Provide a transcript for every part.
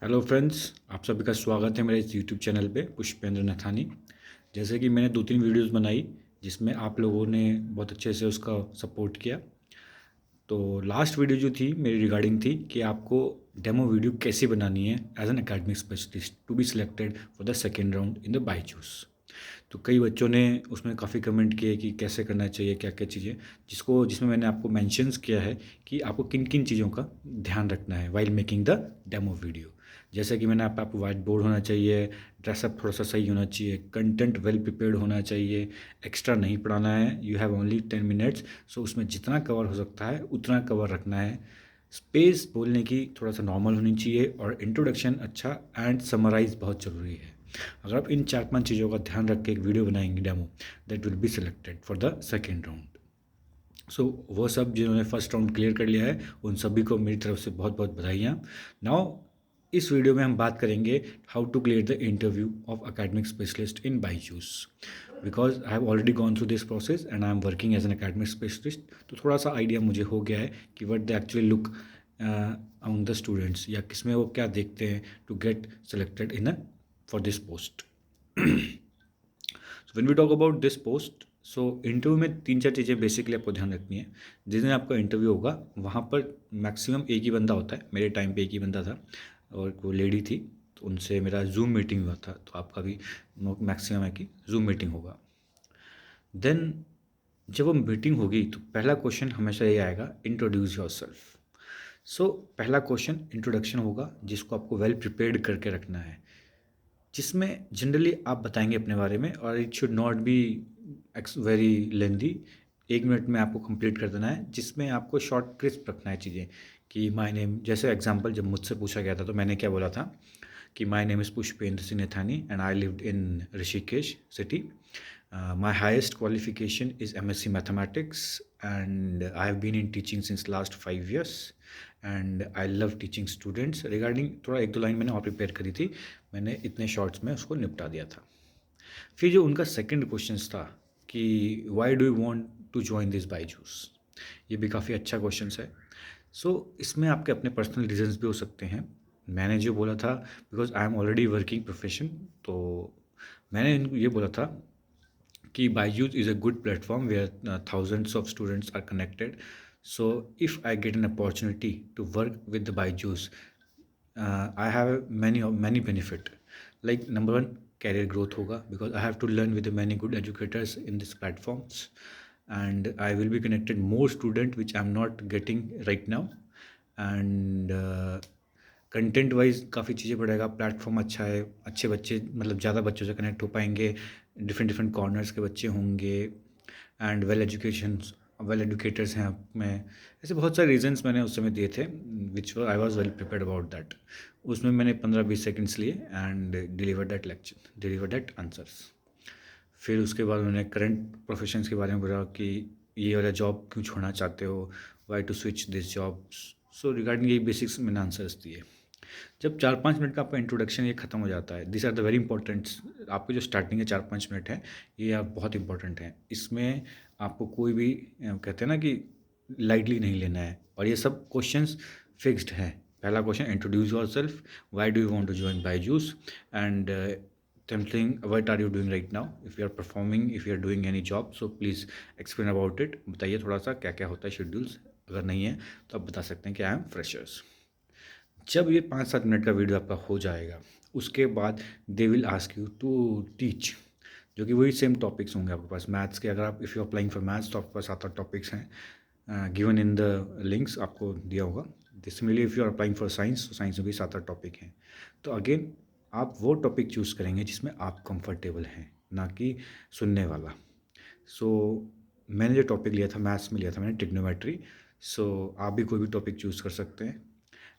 Hello friends, आप सभी का स्वागत है मेरे इस यूट्यूब चैनल पे पुष्पेंद्र नथानी। जैसे कि मैंने 2-3 वीडियोस बनाई जिसमें आप लोगों ने बहुत अच्छे से उसका सपोर्ट किया। तो लास्ट वीडियो जो थी मेरी रिगार्डिंग थी कि आपको डेमो वीडियो कैसे बनानी है as an academic specialist to be selected for the second round in the Byju's. तो कई बच्चों ने उसमें काफ़ी कमेंट किए कि कैसे करना चाहिए, क्या क्या चीज़ें, जिसमें मैंने आपको मेंशंस किया है कि आपको किन किन चीज़ों का ध्यान रखना है while making the demo video. जैसे कि मैंने आपको वाइट बोर्ड होना चाहिए, ड्रेसअप थोड़ा सा सही होना चाहिए, कंटेंट वेल प्रिपेयर्ड होना चाहिए, एक्स्ट्रा नहीं पढ़ाना है, यू हैव ओनली 10 मिनट्स, सो उसमें जितना कवर हो सकता है उतना कवर रखना है। स्पेस बोलने की थोड़ा सा नॉर्मल होनी चाहिए और इंट्रोडक्शन अच्छा एंड समराइज बहुत ज़रूरी है। अगर आप इन 4-5 चीज़ों का ध्यान रख के एक वीडियो बनाएंगे demo, that will be selected for the second round. So वो सब जिन्होंने फर्स्ट राउंड क्लियर कर लिया है उन सभी को मेरी तरफ से बहुत बहुत बधाइयाँ। नाउ इस वीडियो में हम बात करेंगे how to clear the interview of academic specialist in Byju's, because I have already gone through this process and I am working as an academic specialist. तो थोड़ा सा आइडिया मुझे हो गया है कि what they actually look among the students, या किसमें वो क्या देखते हैं to get selected in a for this post. So when we talk about this post, so interview में 3-4 चीज़ें बेसिकली आपको ध्यान रखनी है। जिस दिन आपका इंटरव्यू होगा वहाँ पर मैक्सिमम एक ही बंदा होता है। मेरे टाइम पे एक ही बंदा था और वो लेडी थी, तो उनसे मेरा जूम मीटिंग हुआ था। तो आपका भी मैक्सिमम है कि जूम मीटिंग होगा। देन जब वो मीटिंग होगी तो पहला क्वेश्चन हमेशा ये आएगा, इंट्रोड्यूस योर सेल्फ। सो पहला क्वेश्चन इंट्रोडक्शन होगा जिसको आपको वेल प्रिपेयर्ड करके रखना है, जिसमें जनरली आप बताएंगे अपने बारे में और it should not be very lengthy. 1 minute में आपको कंप्लीट कर देना है, जिसमें आपको शॉर्ट क्रिस्प रखना है चीज़ें कि माय नेम, जैसे एग्जांपल जब मुझसे पूछा गया था तो मैंने क्या बोला था कि my name is Pushpendra Singh Nathani and I lived in Rishikesh city. My highest qualification is MSc Mathematics and I have been in teaching since last 5 years and I love teaching students। Regarding थोड़ा 1-2 लाइन मैंने और प्रिपेयर करी थी, मैंने इतने shorts में उसको निपटा दिया था। फिर जो उनका सेकंड क्वेश्चन था कि why do you want to join this Byju's, ये भी काफ़ी अच्छा क्वेश्चन है। सो इसमें आपके अपने पर्सनल रीजंस भी हो सकते हैं। मैंने जो बोला था because I am already working profession, तो मैंने इनको ये बोला था कि Byju's is a good platform where thousands of students are connected. So if I get an opportunity to work with the Byju's, I have many benefit. Like number one, career growth होगा because I have to learn with the many good educators in these platforms, and I will be connected more student which I'm not getting right now, and content wise काफ़ी चीज़ें पढ़ेगा। Platform अच्छा है, अच्छे बच्चे मतलब ज़्यादा बच्चों से कनेक्ट हो पाएंगे, डिफरेंट डिफरेंट कॉर्नर्स के बच्चे होंगे एंड वेल एजुकेटर्स हैं आप में। ऐसे बहुत सारे रीजंस मैंने उस समय दिए थे which I was well prepared about that. उसमें मैंने 15-20 सेकेंड्स लिए एंड डिलीवर दैट आंसर्स। फिर उसके बाद उन्होंने करंट प्रोफेशंस के बारे में बोला कि ये वाला जॉब क्यों छोड़ना चाहते हो, why to switch this jobs. So regarding ये बेसिक्स मैंने आंसर्स दिए। जब 4-5 मिनट का आपका इंट्रोडक्शन ये खत्म हो जाता है, this are the very important. आपके जो स्टार्टिंग के 4-5 मिनट है ये आप बहुत इंपॉर्टेंट हैं। इसमें आपको कोई भी कहते हैं ना कि लाइटली नहीं लेना है, और ये सब क्वेश्चंस फिक्स्ड हैं। पहला question, introduce yourself, why do you want to join Byju's, and something what are you doing right now, if you are performing, if you are doing any job, so please explain about it। बताइए थोड़ा सा क्या क्या होता है schedules, अगर नहीं है तो आप बता सकते हैं कि आई एम फ्रेशर्स। जब ये 5-7 मिनट का वीडियो आपका हो जाएगा उसके बाद they will ask you to teach, जो कि वही सेम टॉपिक्स होंगे आपके पास मैथ्स के। अगर आप if you applying for maths तो आपके पास 7-8 टॉपिक्स हैं गिवन इन द लिंक्स आपको दिया होगा। Similarly if you are applying for science तो साइंस में भी 7-8 टॉपिक हैं। तो अगेन आप वो टॉपिक चूज़ करेंगे जिसमें आप कंफर्टेबल हैं, ना कि सुनने वाला। सो मैंने जो टॉपिक लिया था मैथ्स में लिया था मैंने ट्रिग्नोमेट्री। सो आप भी कोई भी टॉपिक चूज़ कर सकते हैं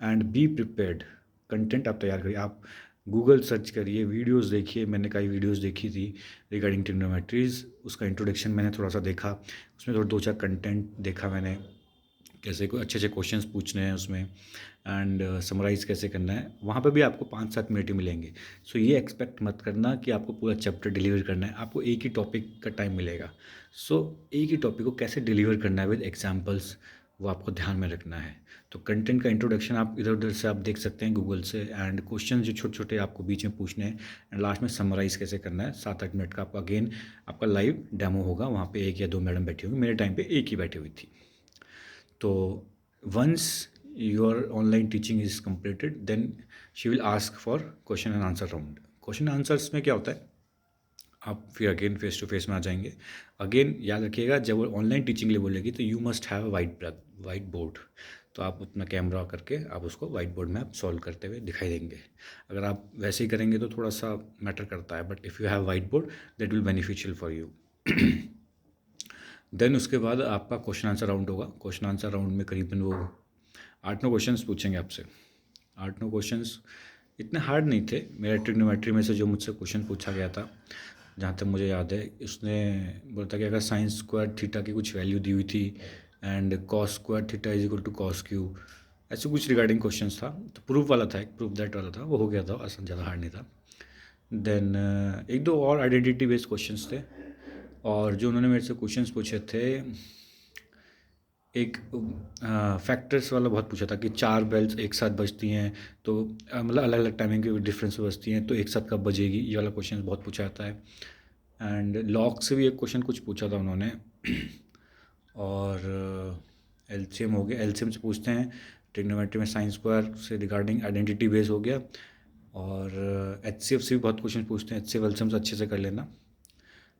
एंड बी प्रिपेयर्ड। कंटेंट आप तैयार करिए, आप गूगल सर्च करिए, वीडियोस देखिए। मैंने कई वीडियोस देखी थी रिगार्डिंग ट्रिग्नोमेट्रीज, उसका इंट्रोडक्शन मैंने थोड़ा सा देखा, उसमें थोड़ा 2-4 कंटेंट देखा मैंने, कैसे कोई अच्छे अच्छे क्वेश्चंस पूछने हैं उसमें एंड समराइज़ कैसे करना है। वहाँ पे भी आपको 5-7 मिनट ही मिलेंगे। सो ये एक्सपेक्ट मत करना कि आपको पूरा चैप्टर डिलीवर करना है, आपको एक ही टॉपिक का टाइम मिलेगा। सो एक ही टॉपिक को कैसे डिलीवर करना है विद एग्जांपल्स, वो आपको ध्यान में रखना है। तो कंटेंट का इंट्रोडक्शन आप इधर उधर से आप देख सकते हैं गूगल से, एंड क्वेश्चन जो छोटे छोटे आपको बीच में पूछने हैं, एंड लास्ट में समराइज़ कैसे करना है। 7-8 मिनट का आपका अगेन आपका लाइव डेमो होगा, वहाँ पे 1 या 2 मैडम बैठी होंगी, मेरे टाइम पे एक ही बैठी हुई थी। तो once your online teaching is completed then she will ask for question and answer round. Question answers में क्या होता है, आप फिर अगेन फेस टू फेस में आ जाएंगे। अगेन याद रखिएगा, जब वो ऑनलाइन टीचिंग लिए बोलेगी तो you must have a white board. तो आप अपना कैमरा करके आप उसको वाइट बोर्ड में आप सॉल्व करते हुए दिखाई देंगे। अगर आप वैसे ही करेंगे तो थोड़ा सा मैटर करता है, but if you have white board that will beneficial for you. Then उसके बाद आपका क्वेश्चन आंसर राउंड होगा। क्वेश्चन आंसर राउंड में करीबन वो 8-9 क्वेश्चन पूछेंगे आपसे। 8-9 क्वेश्चन इतने हार्ड नहीं थे। मेरा ट्रिग्नोमेट्री में से जो मुझसे क्वेश्चन पूछा गया था, जहाँ तक मुझे याद है, उसने बोला था कि अगर साइंस स्क्वायर थीटा की कुछ वैल्यू दी हुई थी and cos square theta is equal to cos Q, ऐसे कुछ रिगार्डिंग क्वेश्चंस था। तो प्रूफ वाला था, एक प्रूफ दैट वाला था, वो हो गया था, आसान, ज़्यादा हार्ड नहीं था। देन एक दो और आइडेंटिटी बेस्ड क्वेश्चंस थे, और जो उन्होंने मेरे से क्वेश्चंस पूछे थे, एक फैक्टर्स वाला बहुत पूछा था कि 4 बेल्स एक साथ बजती हैं तो मतलब अलग अलग टाइमिंग के डिफरेंस में बजती हैं, तो एक साथ कब बजेगी, ये वाला क्वेश्चन बहुत पूछा जाता है। एंड लॉग से भी एक क्वेश्चन कुछ पूछा था उन्होंने। और एलसीएम हो गया, एलसीएम से पूछते हैं। ट्रिग्नोमेट्री में साइन स्क्वायर से रिगार्डिंग आइडेंटिटी बेस हो गया। और एचसीएफ से भी बहुत क्वेश्चन पूछते हैं, एचसीएफ एलसीएम से अच्छे से कर लेना।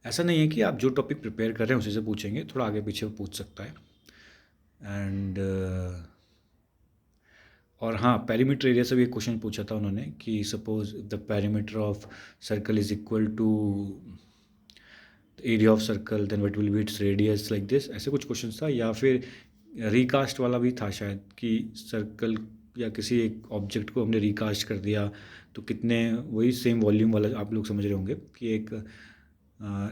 ऐसा नहीं है कि आप जो टॉपिक प्रिपेयर कर रहे हैं उसी से पूछेंगे, थोड़ा आगे पीछे पूछ सकता है। एंड और हाँ, पेरीमीटर एरिया से भी एक क्वेश्चन पूछा था उन्होंने कि suppose the perimeter of circle is equal to area of circle then what will be its radius, like this, ऐसे कुछ क्वेश्चन था। या फिर रिकास्ट वाला भी था शायद, कि सर्कल या किसी एक ऑब्जेक्ट को हमने रिकास्ट कर दिया तो कितने, वही सेम वॉल्यूम वाला आप लोग समझ रहे होंगे कि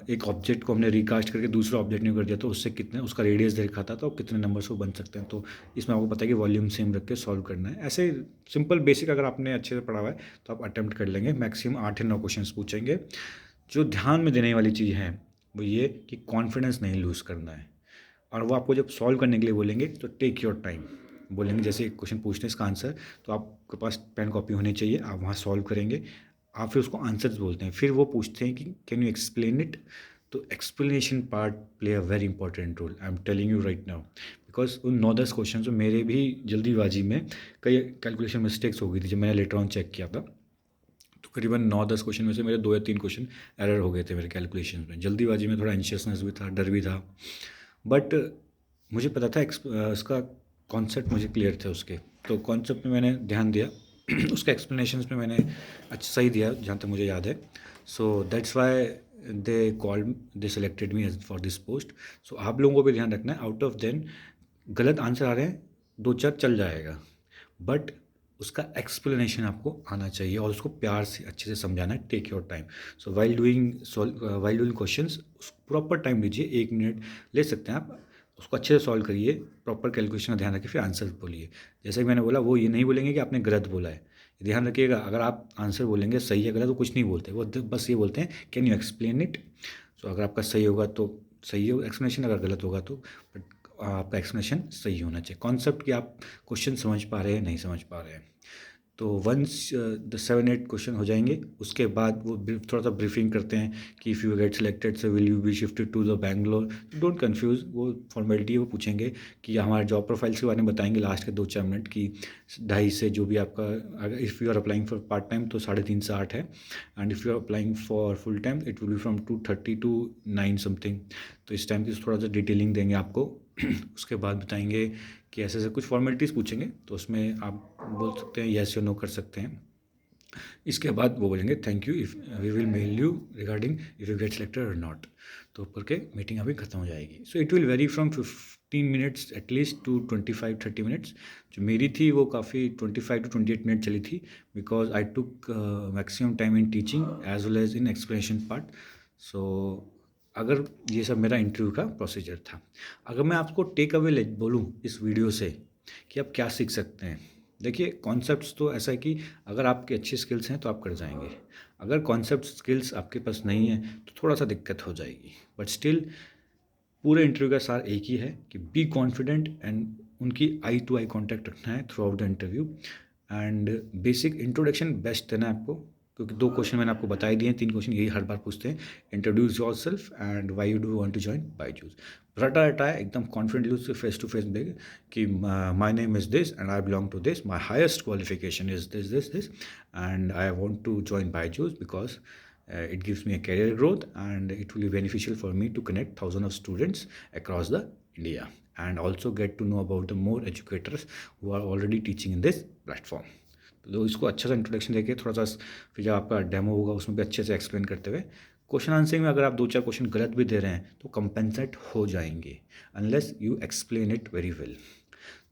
एक ऑब्जेक्ट को हमने रिकास्ट करके दूसरा ऑब्जेक्ट नहीं कर दिया तो उससे कितने, उसका रेडियस देखा था तो कितने नंबर्स वो बन सकते हैं। तो इसमें आपको पता है कि वॉल्यूम सेम रख के सॉल्व करना है। ऐसे सिंपल बेसिक अगर आपने अच्छे से पढ़ा हुआ है तो आप अटैम्प्ट कर लेंगे। मैक्सिमम 8 या 9 क्वेश्चन पूछेंगे। जो ध्यान में देने वाली चीज़ है वो ये कि कॉन्फिडेंस नहीं लूज़ करना है। और वो आपको जब सॉल्व करने के लिए बोलेंगे तो टेक योर टाइम बोलेंगे। जैसे एक क्वेश्चन पूछते हैं इसका आंसर, तो आपके पास पेन कॉपी होनी चाहिए, आप वहाँ सॉल्व करेंगे। आप फिर उसको आंसर्स बोलते हैं, फिर वो पूछते हैं कि कैन यू एक्सप्लेन इट। तो explanation part play a very important role, I am telling you right now. Because उन 9-10 क्वेश्चन में मेरे भी जल्दीबाजी में कई कैलकुलेशन मिस्टेक्स हो गई थी। जब मैंने लेटर ऑन चेक किया था तो करीबन 9-10 क्वेश्चन में से मेरे 2 या 3 क्वेश्चन एरर हो गए थे मेरे कैलकुलेशन में। जल्दीबाजी में थोड़ा एंशियसनेस भी था, डर भी था, बट मुझे पता था उसका कॉन्सेप्ट मुझे क्लियर थे उसके। तो कॉन्सेप्ट में मैंने ध्यान दिया, उसके एक्सप्लेनेशंस में मैंने अच्छा सही दिया जहाँ तक मुझे याद है। So that's why they selected me as for this post. So आप लोगों को भी ध्यान रखना है, आउट ऑफ देन गलत आंसर आ रहे हैं 2-4 चल जाएगा, बट उसका एक्सप्लेनेशन आपको आना चाहिए और उसको प्यार से अच्छे से समझाना है। Take your time. So while doing questions proper time लीजिए, 1 मिनट ले सकते हैं आप। उसको अच्छे से सॉल्व करिए, प्रॉपर कैलकुलेशन का ध्यान रखिए, फिर आंसर बोलिए। जैसे कि मैंने बोला, वो ये नहीं बोलेंगे कि आपने गलत बोला है। ध्यान रखिएगा, अगर आप आंसर बोलेंगे सही है गलत, वो कुछ नहीं बोलते, वो बस ये बोलते हैं कैन यू एक्सप्लेन इट। सो अगर आपका सही होगा तो सही हो एक्सप्लेनेशन, अगर गलत होगा तो बट आपका एक्सप्लेनेशन सही होना चाहिए। कॉन्सेप्ट कि आप क्वेश्चन समझ पा रहे हैं नहीं समझ पा रहे हैं। तो वंस द 7-8 क्वेश्चन हो जाएंगे, उसके बाद वो थोड़ा सा ब्रीफिंग करते हैं कि if you get selected so will you be shifted to the Bangalore. Don't confuse, वो फॉर्मेलिटी है। वो पूछेंगे कि हमारे जॉब प्रोफाइल्स के बारे में बताएंगे लास्ट के 2-4 मिनट की 2.5 से जो भी आपका, अगर if you are applying for part time तो 3:30 से 8 है, and if you are applying for full time it will be from 2:30 to 9 something. तो इस टाइम की थोड़ा सा डिटेलिंग देंगे आपको। उसके बाद बताएंगे कि ऐसे ऐसे कुछ फॉर्मेलिटीज़ पूछेंगे, तो उसमें आप बोल सकते हैं येस या नो कर सकते हैं। इसके बाद वो बोलेंगे thank you, if we will mail you regarding if you get selected और नॉट। तो करके मीटिंग अभी खत्म हो जाएगी। So it will vary from 15 minutes at least to 25-30 minutes. जो मेरी थी वो काफ़ी 25 to 28 मिनट चली थी, because I took maximum time in teaching as well as in explanation part. So अगर ये सब मेरा इंटरव्यू का प्रोसीजर था। अगर मैं आपको टेक अवे बोलूँ इस वीडियो से कि आप क्या सीख सकते हैं, देखिए कॉन्सेप्ट्स तो ऐसा है कि अगर आपके अच्छे स्किल्स हैं तो आप कर जाएंगे। अगर कॉन्सेप्ट स्किल्स आपके पास नहीं है तो थोड़ा सा दिक्कत हो जाएगी, बट स्टिल पूरे इंटरव्यू का सार एक ही है कि बी कॉन्फिडेंट एंड उनकी आई टू आई कॉन्टैक्ट रखना है through out the interview. And basic introduction best देना है आपको, क्योंकि 2 क्वेश्चन मैंने आपको बता ही दिए हैं, 3 क्वेश्चन यही हर बार पूछते हैं। Introduce yourself and why you do want to join Byju's. रटा रटा है एकदम कॉन्फिडेंटली उससे फेस टू फेस देगा कि my name is this and I belong to this, my highest qualification is this this this and I want to join Byju's because it gives me a career growth and it will be beneficial for me to connect thousands of students across the India and also get to know about the more educators who are already teaching in this platform. तो इसको अच्छा सा introduction देके थोड़ा सा फिर जब आपका डेमो होगा उसमें भी अच्छे से एक्सप्लेन करते हुए क्वेश्चन आंसरिंग में अगर आप 2-4 क्वेश्चन गलत भी दे रहे हैं तो कंपेंसेट हो जाएंगे unless you explain it very well.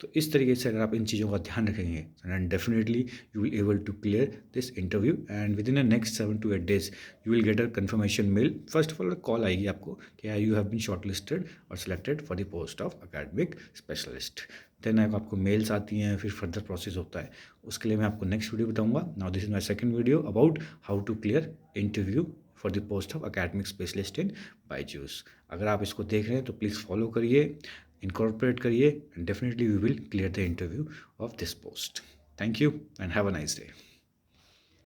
तो इस तरीके से अगर आप इन चीज़ों का ध्यान रखेंगे and definitely you will able to clear this interview and within the next 7 to 8 days you will get a confirmation mail. First of all call आएगी आपको कि you have been shortlisted और selected for the post of academic specialist. Then आपको mails आती हैं, फिर further process होता है, उसके लिए मैं आपको नेक्स्ट वीडियो बताऊंगा। Now this is my second video about how to clear interview for the post of academic specialist in Byju's. अगर आप इसको देख रहे हैं तो प्लीज़ फॉलो करिए, incorporate करिए and definitely we will clear the interview of this post. Thank you and have a nice day.